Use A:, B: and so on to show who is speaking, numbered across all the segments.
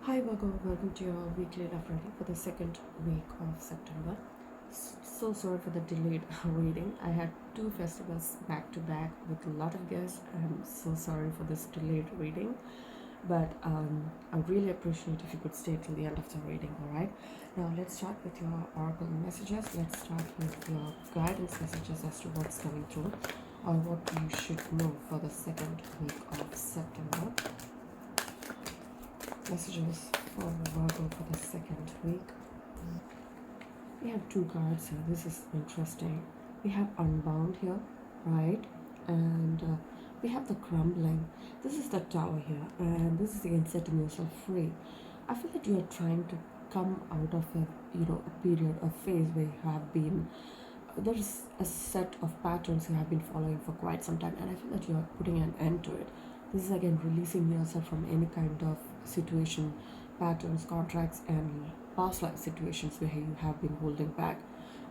A: Hi Virgo, welcome to your weekly love reading for the second week of September. So sorry for the delayed reading. I had two festivals back to back with a lot of guests. I'm so sorry for this delayed reading, but I really appreciate if you could stay till the end of the reading. All right. Now let's start with your oracle messages. Let's start with your guidance messages as to what's coming through or what you should know for the second week of September. Messages for Virgo for the second week. We have two cards here. This is interesting. We have Unbound here, right? And we have the Crumbling. This is the Tower here, and this is again setting yourself free. I feel that you are trying to come out of a period, a phase where you have been. There's a set of patterns you have been following for quite some time, and I feel that you are putting an end to it. This is again releasing yourself from any kind of situation, patterns, contracts, and past life situations where you have been holding back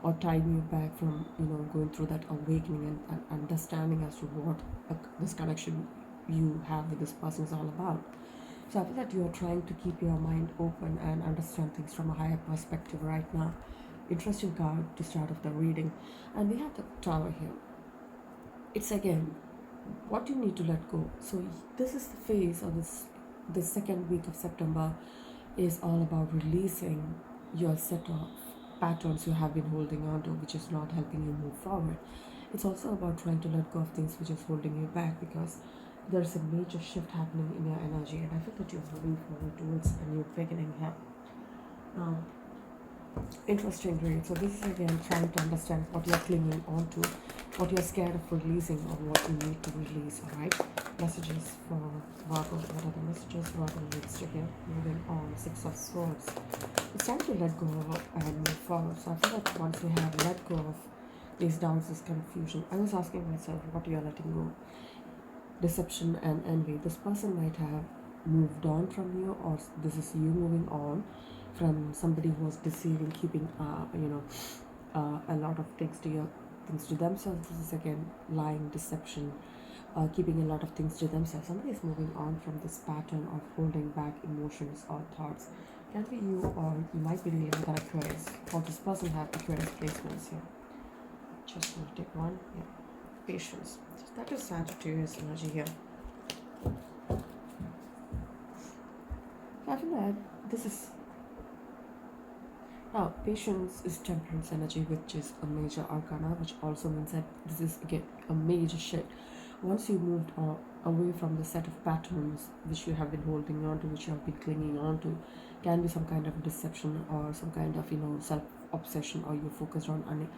A: or tying you back from going through that awakening and understanding as to what this connection you have with this person is all about. So I feel that you are trying to keep your mind open and understand things from a higher perspective right now. Interesting card to start off the reading. And we have the Tower here. It's again what you need to let go. So this is the phase of this second week of September is all about releasing your set of patterns you have been holding on to, which is not helping you move forward. It's also about trying to let go of things which is holding you back, because there's a major shift happening in your energy, and I feel that you're moving forward towards a new beginning here. Now, interesting read. So this is again trying to understand what you're clinging on to, what you're scared of releasing, or what you need to release. All right. Messages for Virgo. What are the messages Virgo needs to hear? Moving on. Six of Swords. It's time to let go and move forward. So I feel that once you have let go of these doubts, this confusion, I was asking myself what you're letting go. Deception and envy. This person might have moved on from you, or this is you moving on from somebody who was deceiving, keeping a lot of things to themselves. This is again lying, deception, keeping a lot of things to themselves. Somebody is moving on from this pattern of holding back emotions or thoughts. Can be you, or you might be dealing with an Aquarius, or this person have Aquarius placements here. Just want to take one. Yeah. Patience. That is Sagittarius energy here. I feel that this is now patience is temperance energy, which is a major arcana, which also means that this is again a major shift. Once you moved away from the set of patterns which you have been holding on to, which you have been clinging on to, can be some kind of deception or some kind of self obsession, or you're focused on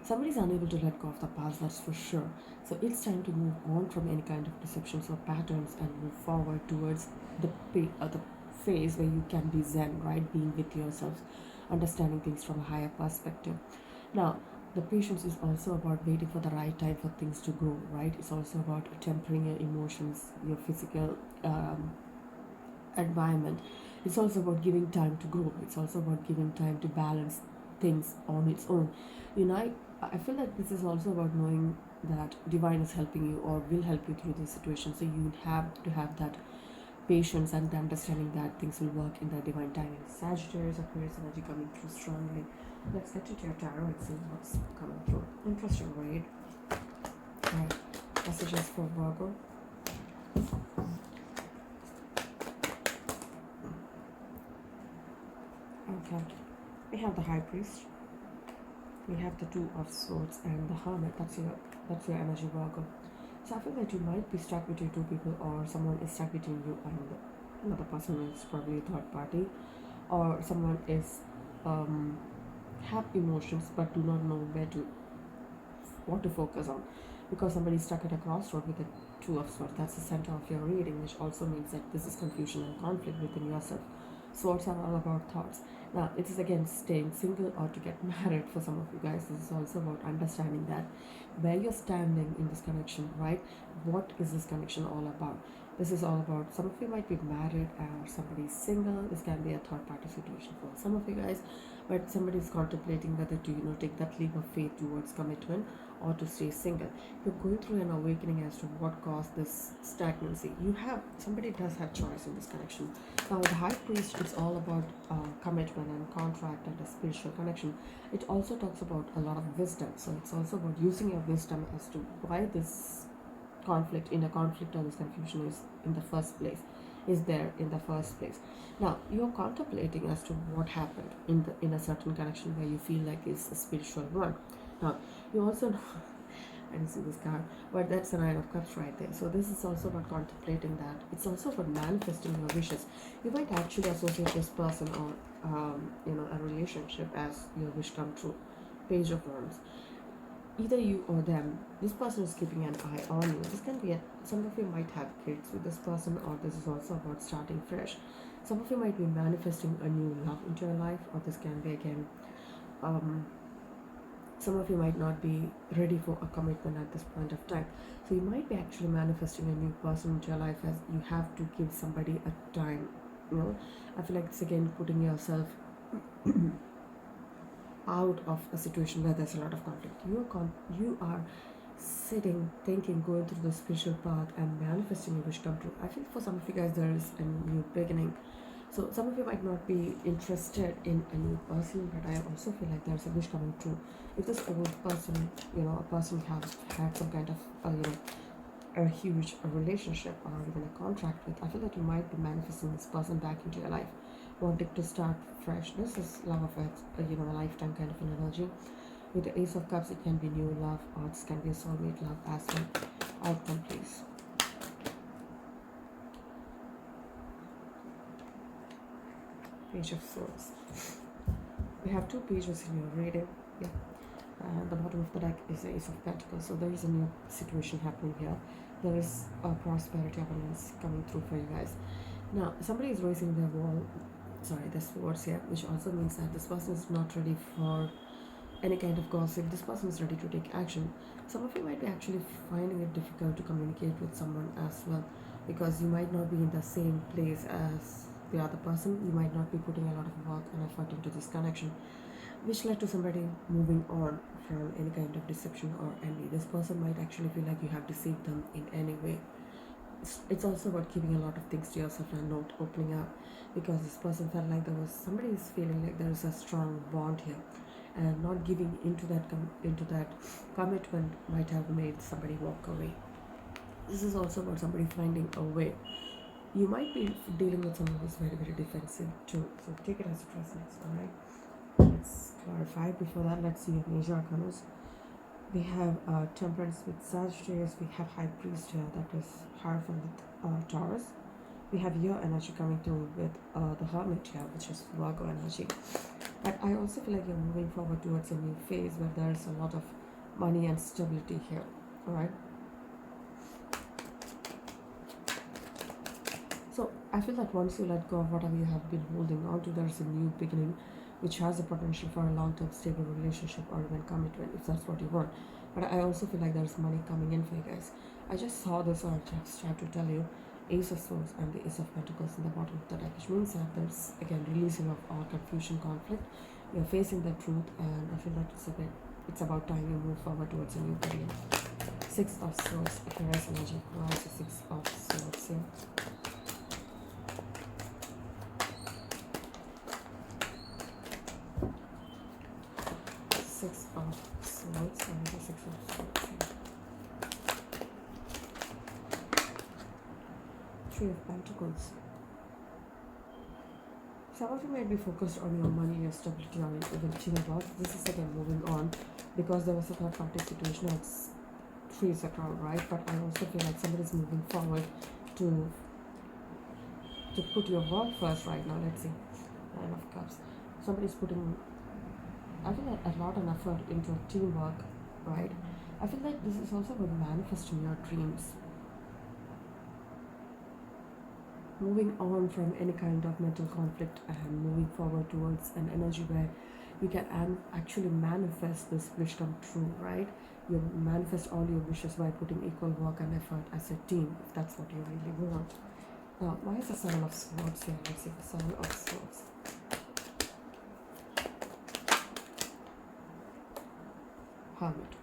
A: somebody's unable to let go of the past, that's for sure. So it's time to move on from any kind of deceptions or patterns and move forward towards the phase where you can be zen, right? Being with yourself, understanding things from a higher perspective. Now, the patience is also about waiting for the right time for things to grow, right? It's also about tempering your emotions, your physical environment. It's also about giving time to grow. It's also about giving time to balance things on its own. I feel like this is also about knowing that divine is helping you or will help you through this situation. So you have to have that patience and the understanding that things will work in their divine timing. Sagittarius, Aquarius energy coming through strongly. Let's get into your tarot and see what's coming through. Interesting read. Right. Messages for Virgo. Okay. We have the High Priest. We have the Two of Swords and the Hermit. That's your energy, Virgo. So I feel that you might be stuck between two people, or someone is stuck between you and another person is probably a third party, or someone is have emotions but do not know what to focus on, because somebody is stuck at a crossroad with a Two of Swords. That's the center of your reading, which also means that this is confusion and conflict within yourself. Swords are all about thoughts. Now, it is again staying single or to get married for some of you guys. This is also about understanding that where you're standing in this connection, right? What is this connection all about? This is all about, some of you might be married or somebody's single. This can be a third party situation for some of you guys, but somebody is contemplating whether to, take that leap of faith towards commitment or to stay single. You're going through an awakening as to what caused this stagnancy. Somebody does have choice in this connection. Now the high priest, it's all about commitment and contract and a spiritual connection. It also talks about a lot of wisdom, so it's also about using your wisdom as to why this inner conflict or this confusion is there in the first place. Now you're contemplating as to what happened in a certain connection where you feel like it's a spiritual one. Now you also I didn't see this card, but that's the Nine of Cups right there. So this is also about contemplating that. It's also about manifesting your wishes. You might actually associate this person or a relationship as your wish come true. Page of Wands. Either you or them, this person is keeping an eye on you. This can be some of you might have kids with this person, or this is also about starting fresh. Some of you might be manifesting a new love into your life, or this can be again some of you might not be ready for a commitment at this point of time. So you might be actually manifesting a new person into your life, as you have to give somebody a time. I feel like it's again putting yourself out of a situation where there's a lot of conflict. You are sitting, thinking, going through the spiritual path and manifesting your wish come true. I feel for some of you guys there is a new beginning. So some of you might not be interested in a new person, but I also feel like there's a wish coming true. If this old person, a person has had some kind of, a huge relationship or even a contract with, I feel that you might be manifesting this person back into your life, wanting to start fresh. This is love of a lifetime kind of an energy. With the Ace of Cups, it can be new love, or this can be a soulmate love as well. Outcome, please. Page of Swords. We have two pages in your reading. Yeah. The bottom of the deck is the Ace of Pentacles. So there is a new situation happening here. There is a prosperity abundance coming through for you guys. Now, somebody is raising their the swords here, which also means that this person is not ready for any kind of gossip. This person is ready to take action. Some of you might be actually finding it difficult to communicate with someone as well, because you might not be in the same place as the other person. You might not be putting a lot of work and effort into this connection, which led to somebody moving on from any kind of deception or envy. This person might actually feel like you have deceived them in any way. It's also about keeping a lot of things to yourself and not opening up, because this person felt like somebody is feeling like there is a strong bond here, and not giving into that commitment might have made somebody walk away. This is also about somebody finding a way. You might be dealing with someone who's very, very defensive too, so take it as it resonates. All right, let's clarify. Before that, let's see your major arcanas. We have Temperance with Sagittarius. We have High Priest here, that is Hierophant with Taurus. We have your energy coming through with the Hermit here, which is Virgo energy. But I also feel like you're moving forward towards a new phase where there's a lot of money and stability here. All right. So I feel that once you let go of whatever you have been holding on to, there's a new beginning, which has the potential for a long-term stable relationship or even commitment, if that's what you want. But I also feel like there's money coming in for you guys. I just saw this, or I just tried to tell you, Ace of Swords and the Ace of Pentacles in the bottom of the deck, which means that there's again releasing of all confusion, conflict. You're facing the truth, and I feel like it's about time you move forward towards a new beginning. Six of Swords, if you're as energy, rise to Six of Swords here. Six of Swords and the Six of Swords here. Three of Pentacles. Some of you might be focused on your money, your stability, or even wealth. This is again moving on, because there was a third party situation. It's three is a crown, right? But I also feel like somebody's moving forward to put your work first right now. Let's see. Nine of Cups. Somebody's putting, I feel like, a lot of effort into teamwork, right? I feel like this is also about manifesting your dreams. Moving on from any kind of mental conflict and moving forward towards an energy where you can actually manifest this wish come true, right? You manifest all your wishes by putting equal work and effort as a team, if that's what you really want. Now, why is the Seven of Swords here? Let's see the Seven of Swords. Hermit.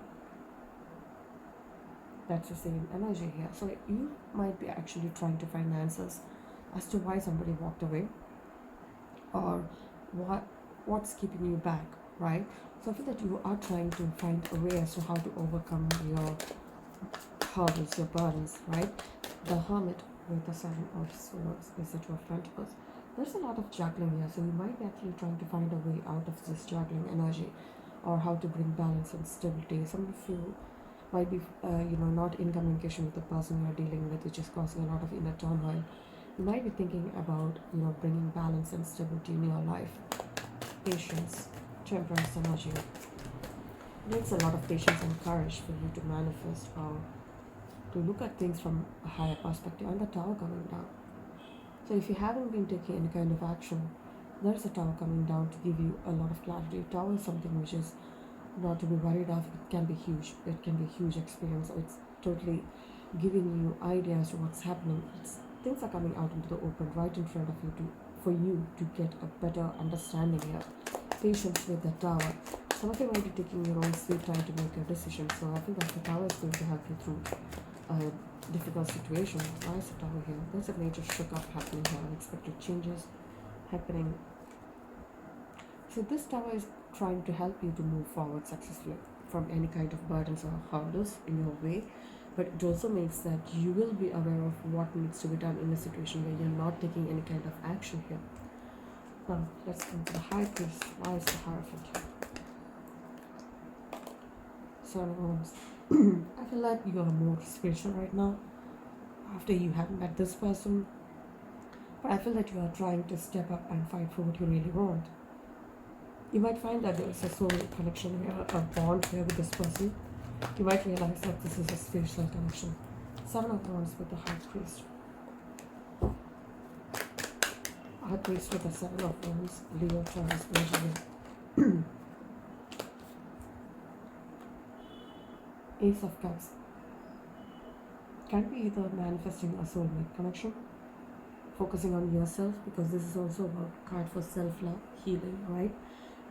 A: That's the same energy here. So you might be actually trying to find answers as to why somebody walked away, or what's keeping you back, right? So I feel that you are trying to find a way as to how to overcome your hurdles, your burdens, right? The Hermit with the Seven of Swords is the Two of Pentacles. There's a lot of juggling here, so you might be actually trying to find a way out of this juggling energy, or how to bring balance and stability. Some of you might be, not in communication with the person you're dealing with, which is causing a lot of inner turmoil. You might be thinking about, bringing balance and stability in your life. Patience, Temperance energy. It takes a lot of patience and courage for you to manifest or to look at things from a higher perspective. And the Tower coming down. So if you haven't been taking any kind of action, there's a Tower coming down to give you a lot of clarity. Tower is something which is not to be worried of. It can be huge. It can be a huge experience. It's totally giving you ideas to what's happening. Things are coming out into the open right in front of you for you to get a better understanding here. Patience with the Tower. Some of you might be taking your own sweet time to make your decision. So I think that the Tower is going to help you through a difficult situation. Why is the Tower here? There's a major shock-up happening here. Unexpected changes happening. So this Tower is trying to help you to move forward successfully from any kind of burdens or hurdles in your way. But it also makes that you will be aware of what needs to be done in a situation where you're not taking any kind of action here. Now, let's come to the High Priest. Why is the Hierophant here? Son of Wands. I feel like you are more spiritual right now after you haven't met this person. But I feel that you are trying to step up and fight for what you really want. You might find that there is a soul connection here, a bond here with this person. You might realize that this is a spiritual connection. Seven of Wands with the High Priest. High Priest with the Seven of Wands, Leo, Taurus, Virgo. Ace of Cups. Can be either manifesting a soulmate connection, focusing on yourself, because this is also a card for self-love, healing, right?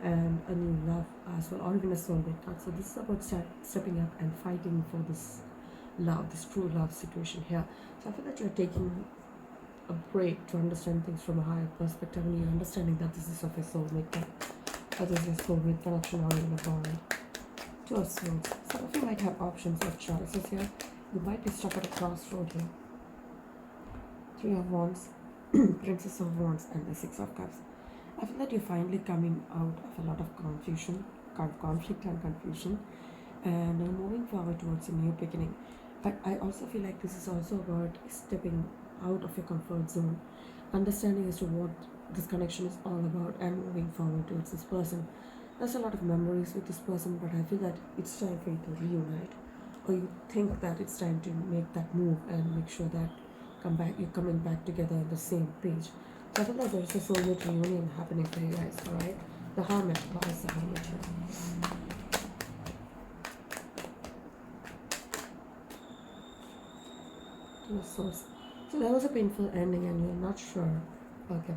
A: And a new love as well, or even a soulmate card. So this is about stepping up and fighting for this love, this true love situation here. So I feel that you're taking a break to understand things from a higher perspective, and you're understanding that this is of a soulmate card, or this is a soulmate connection, or even a bond. Two of Swords. Some of you might have options of choices here. You might be stuck at a crossroad here. Three of Wands, Princess of Wands, and the Six of Cups. I feel that you're finally coming out of a lot of confusion, conflict and confusion, and moving forward towards a new beginning. But I also feel like this is also about stepping out of your comfort zone, understanding as to what this connection is all about, and moving forward towards this person. There's a lot of memories with this person, but I feel that it's time for you to reunite, or you think that it's time to make that move and make sure that you're coming back together on the same page. So I feel like there's a soulmate reunion happening for you guys, alright? The Hermit. Why is the Hermit here? Two of Swords. So there was a painful ending and you're not sure. Okay.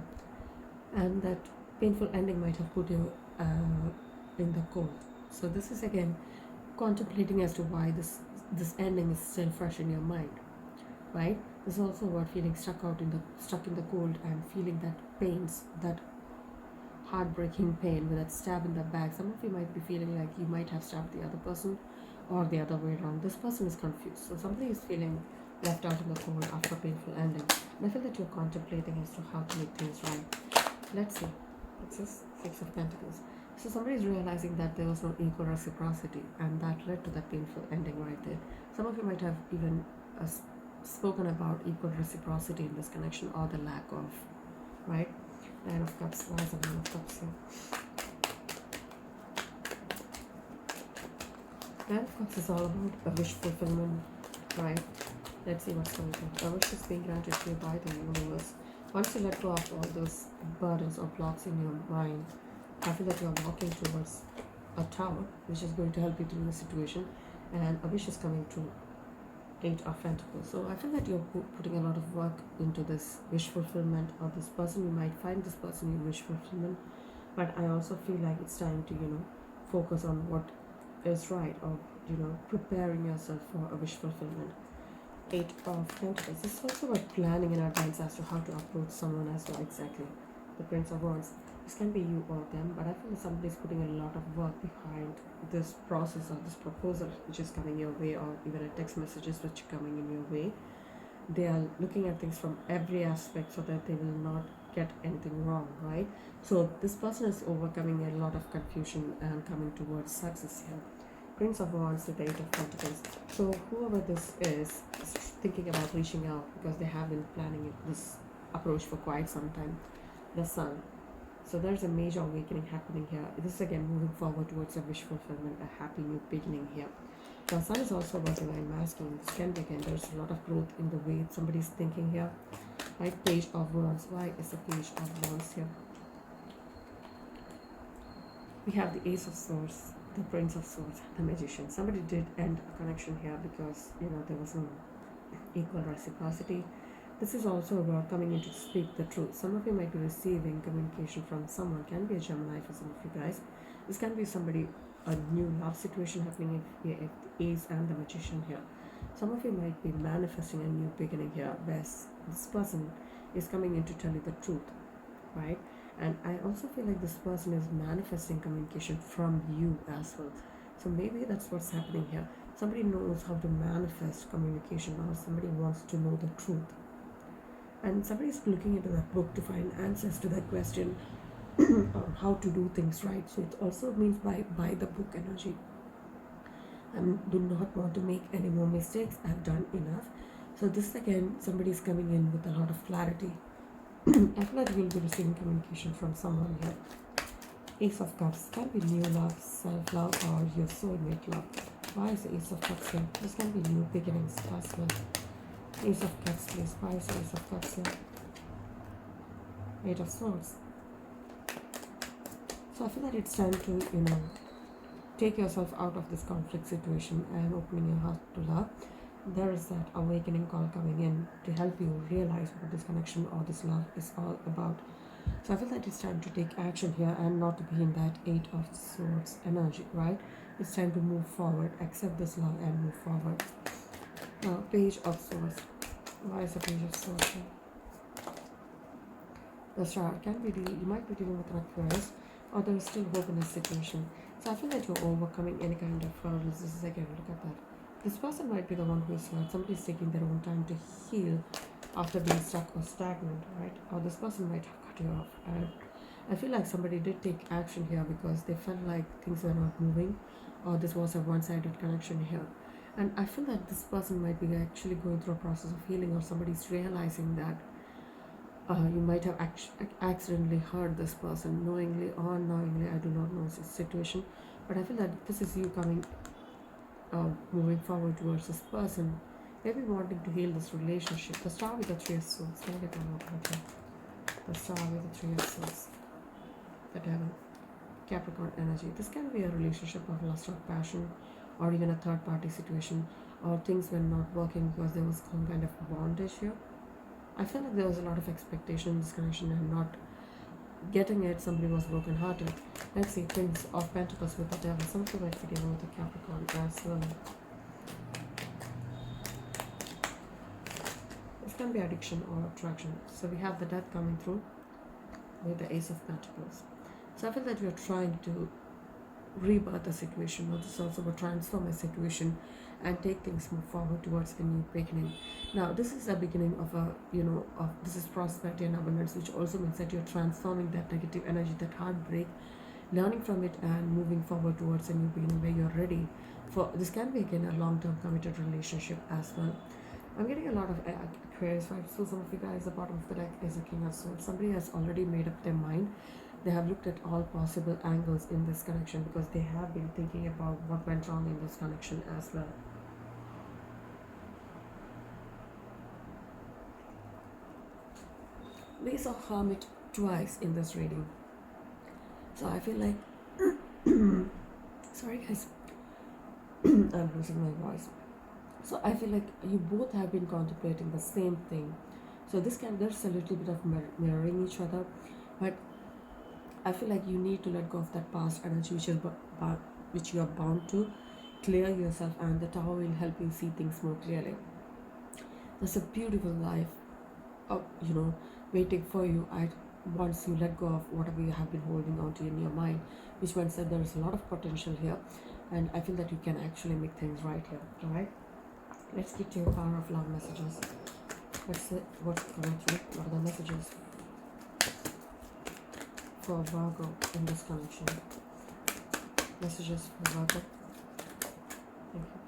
A: And that painful ending might have put you in the cold. So this is again contemplating as to why this ending is still fresh in your mind, right? This is also about feeling stuck in the cold and feeling that pains, that heartbreaking pain with that stab in the back. Some of you might be feeling like you might have stabbed the other person, or the other way around. This person is confused, so somebody is feeling left out in the cold after a painful ending. And I feel that you're contemplating as to how to make things right. Let's see. It's just Six of Pentacles. So somebody is realizing that there was no equal reciprocity, and that led to that painful ending right there. Some of you might have even spoken about equal reciprocity in this connection, or the lack of, right? Nine of Cups. Why is the Nine of Cups here? Nine of Cups is all about a wish fulfillment, right? Let's see what's going on. A wish is being granted to you by the universe. Once you let go of all those burdens or blocks in your mind, I feel that you're walking towards a tower, which is going to help you through the situation. and a wish is coming true. Eight of Pentacles. So I feel that you're putting a lot of work into this wish fulfillment, or this person, you might find this person in wish fulfillment, but I also feel like it's time to, focus on what is right, or, preparing yourself for a wish fulfillment. Eight of Pentacles. This is also about planning in advance as to how to approach someone as well. Exactly. The Prince of Wands. This can be you or them, but I feel that somebody's putting a lot of work behind this process, or this proposal which is coming your way, or even a text messages which are coming in your way. They are looking at things from every aspect so that they will not get anything wrong, right? So this person is overcoming a lot of confusion and coming towards success here. Prince of Wands with the Eight of Pentacles. So whoever this is thinking about reaching out because they have been planning this approach for quite some time. The Sun. So there's a major awakening happening here. This is again moving forward towards a wish fulfillment, a happy new beginning here. The Sun is also about divine masculine. This can be again, there's a lot of growth in the way somebody's thinking here. Right? Page of Wands. Why is the Page of Wands here? We have the Ace of Swords, the Prince of Swords, the Magician. Somebody did end a connection here because, there was no equal reciprocity. This is also about coming in to speak the truth. Some of you might be receiving communication from someone. Can be a Gemini for some of you guys. This can be somebody, a new love situation happening if the Ace and the Magician here. Some of you might be manifesting a new beginning here, where this person is coming in to tell you the truth, right? And I also feel like this person is manifesting communication from you as well. So maybe that's what's happening here. Somebody knows how to manifest communication, or somebody wants to know the truth. And somebody is looking into that book to find answers to that question, or how to do things right. So it also means by the book energy. And do not want to make any more mistakes. I've done enough. So this again, somebody is coming in with a lot of clarity. I feel like you'll be receiving communication from someone here. Ace of Cups. Can be new love, self-love, or your soulmate love. Why is the Ace of Cups here? This can be new beginnings as well. Ace of Cups, please. Why is the Ace of Cups here? Eight of Swords. So I feel that it's time to, take yourself out of this conflict situation and opening your heart to love. There is that awakening call coming in to help you realize what this connection or this love is all about. So I feel that it's time to take action here and not to be in that Eight of Swords energy, right? It's time to move forward, accept this love and move forward. Now, Page of Swords. Why is the Page of Swords here? The Star. You might be dealing with an Aquarius, or there is still hope in this situation. So I feel that you're overcoming any kind of hurdles. This is again, look at that. This person might be the one who is hurt. Somebody's taking their own time to heal after being stuck or stagnant, right? Or this person might have cut you off. And I feel like somebody did take action here because they felt like things were not moving, or this was a one-sided connection here. And I feel that this person might be actually going through a process of healing, or somebody's realizing that you might have accidentally hurt this person, knowingly or unknowingly. I do not know the situation, but I feel that this is you coming, moving forward towards this person, maybe wanting to heal this relationship. The Star with the Three of Swords. Can I get one more card here? The Star with the Three of Swords. The Devil. Capricorn energy. This can be a relationship of lust or passion, or even a third party situation, or things were not working because there was some kind of bondage here. I feel like there was a lot of expectation in this connection and not getting it. Somebody was broken hearted. Let's see, Prince of Pentacles with the Devil. Somebody might be dealing with a Capricorn as well. This can be addiction or attraction. So we have the Death coming through with the Ace of Pentacles. So I feel that we are trying to rebirth a situation, or this is also about transform a situation and take things move forward towards a new beginning. Now this is a beginning of a this is prosperity and abundance, which also means that you're transforming that negative energy, that heartbreak, learning from it and moving forward towards a new beginning where you're ready for this. Can be again a long-term committed relationship as well. I'm getting a lot of Aquarius vibes. So some of you guys, the bottom of the deck is a King of Swords. Somebody has already made up their mind. They have looked at all possible angles in this connection because they have been thinking about what went wrong in this connection as well. We saw Hermit twice in this reading. So I feel like sorry guys. I'm losing my voice. So I feel like you both have been contemplating the same thing. So there's a little bit of mirroring each other, but I feel like you need to let go of that past energy which you are bound to. Clear yourself, and the tower will help you see things more clearly. There's a beautiful life, waiting for you. Once you let go of whatever you have been holding on to in your mind, which means that there is a lot of potential here, and I feel that you can actually make things right here. All right. Let's get to your power of love messages. Let's see what's coming through. What are the messages for Virgo in this connection? Messages for Virgo. Thank you.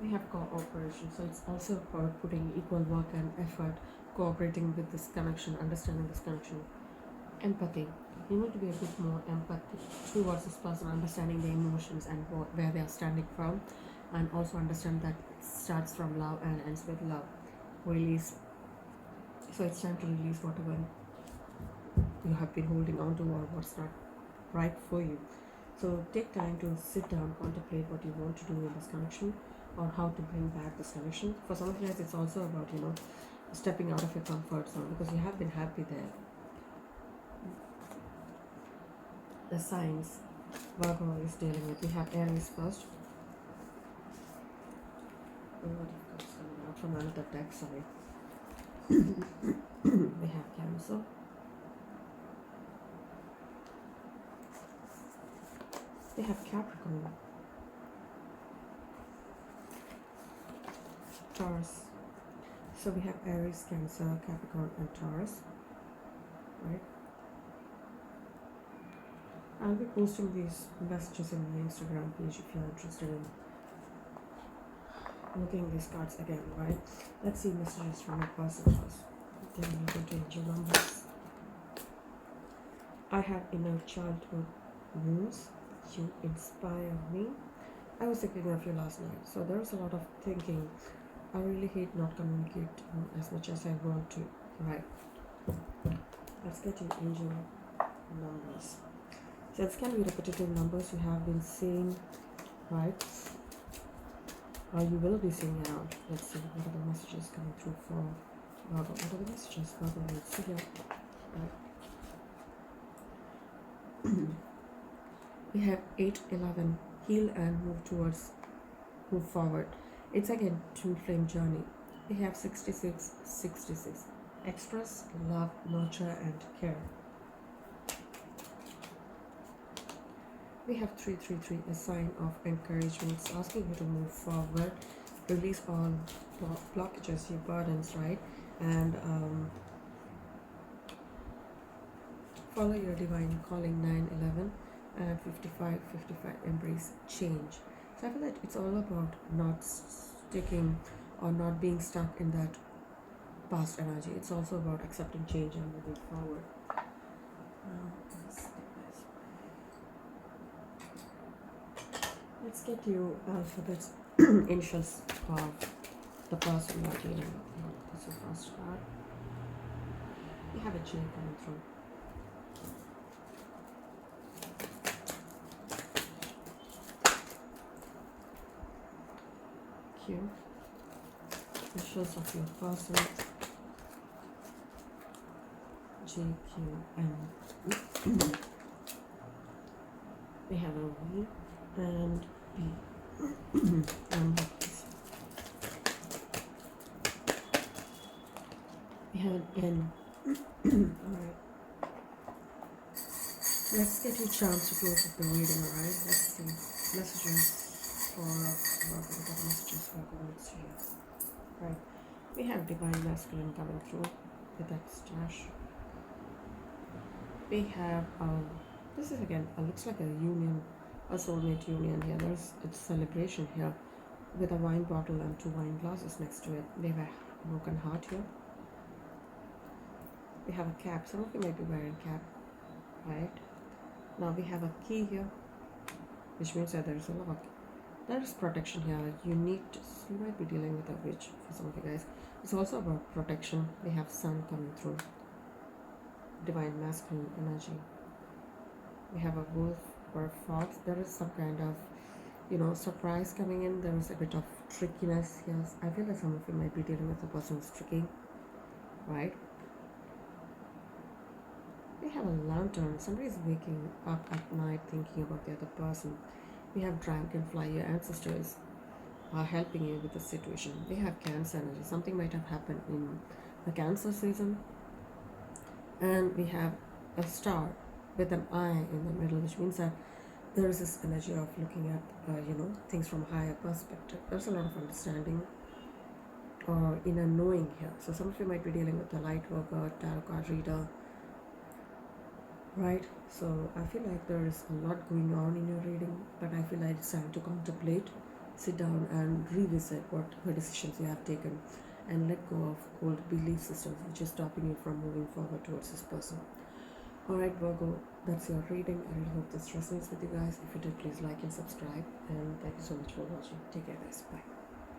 A: We have cooperation, so it's also about putting equal work and effort, cooperating with this connection, understanding this connection. Empathy. You need to be a bit more empathic towards this person, understanding their emotions and where they are standing from, and also understand that it starts from love and ends with love. Release. So it's time to release whatever you have been holding on to or what's not right for you. So take time to sit down, contemplate what you want to do in this connection, or how to bring back this connection. For some of you guys, it's also about stepping out of your comfort zone, because you have been happy there. The signs Virgo is dealing with. We have Aries first. What is coming out from another deck? Sorry. We have Cancer. We have Capricorn. Taurus. So we have Aries, Cancer, Capricorn, and Taurus. Right? I'll be posting these messages in my Instagram page if you're interested in looking these cards again, right? Let's see messages from a person first. Then we're going to change your numbers. I have inner childhood wounds. You inspire me. I was thinking of you last night. So there's a lot of thinking. I really hate not communicating as much as I want to. Right. Let's get your angel numbers. So it's can be repetitive numbers you have been seeing, right? Or you will be seeing around. Let's see what are the messages coming through for Virgo. What are the messages Virgo needs to hear? Right. We have 8, 11. Heal and move forward. It's again twin flame journey. We have 66, 66. Express, love, nurture, and care. We have 333, a sign of encouragement. It's asking you to move forward, release all blockages, your burdens, right? And follow your divine calling. 9, 11, and 55, 55, embrace change. So I feel that it's all about not sticking or not being stuck in that past energy. It's also about accepting change and moving forward. Let's get you alphabets initials of the person you are dealing with. This is the first card. We have a J coming through. Q. Initials of your person. J, Q, and we have a V and B. And we have an N. Alright. Let's get you a chance to close up the reading, alright? Let's see. Messages for Virgo. What are the messages for Virgo needs to hear? Right. We have divine masculine coming through with that stash. We have this is again looks like a union, a soulmate union here. It's celebration here with a wine bottle and 2 wine glasses next to it. They have a broken heart here. We have a cap. Some of you might be wearing cap, right? Now we have a key here, which means that there is protection here. You might be dealing with a witch for some of you guys. It's also about protection. We have sun coming through. Divine masculine energy. We have a wolf or a fox. There is some kind of surprise coming in. There is a bit of trickiness. Yes, I feel that some of you might be dealing with a person who's tricky, right? We have a lantern. Somebody's waking up at night thinking about the other person. We have dragonfly. Your ancestors are helping you with the situation. We have Cancer energy. Something might have happened in the Cancer season. And we have a star with an eye in the middle, which means that there is this energy of looking at, things from a higher perspective. There's a lot of understanding or inner knowing here. So some of you might be dealing with a light worker, tarot card reader, right? So I feel like there is a lot going on in your reading, but I feel like it's time to contemplate, sit down and revisit what decisions you have taken and let go of old belief systems which is stopping you from moving forward towards this person. Alright Virgo, that's your reading. I really hope this resonates with you guys. If you did, please like and subscribe, and thank you so much for watching. Take care guys, bye.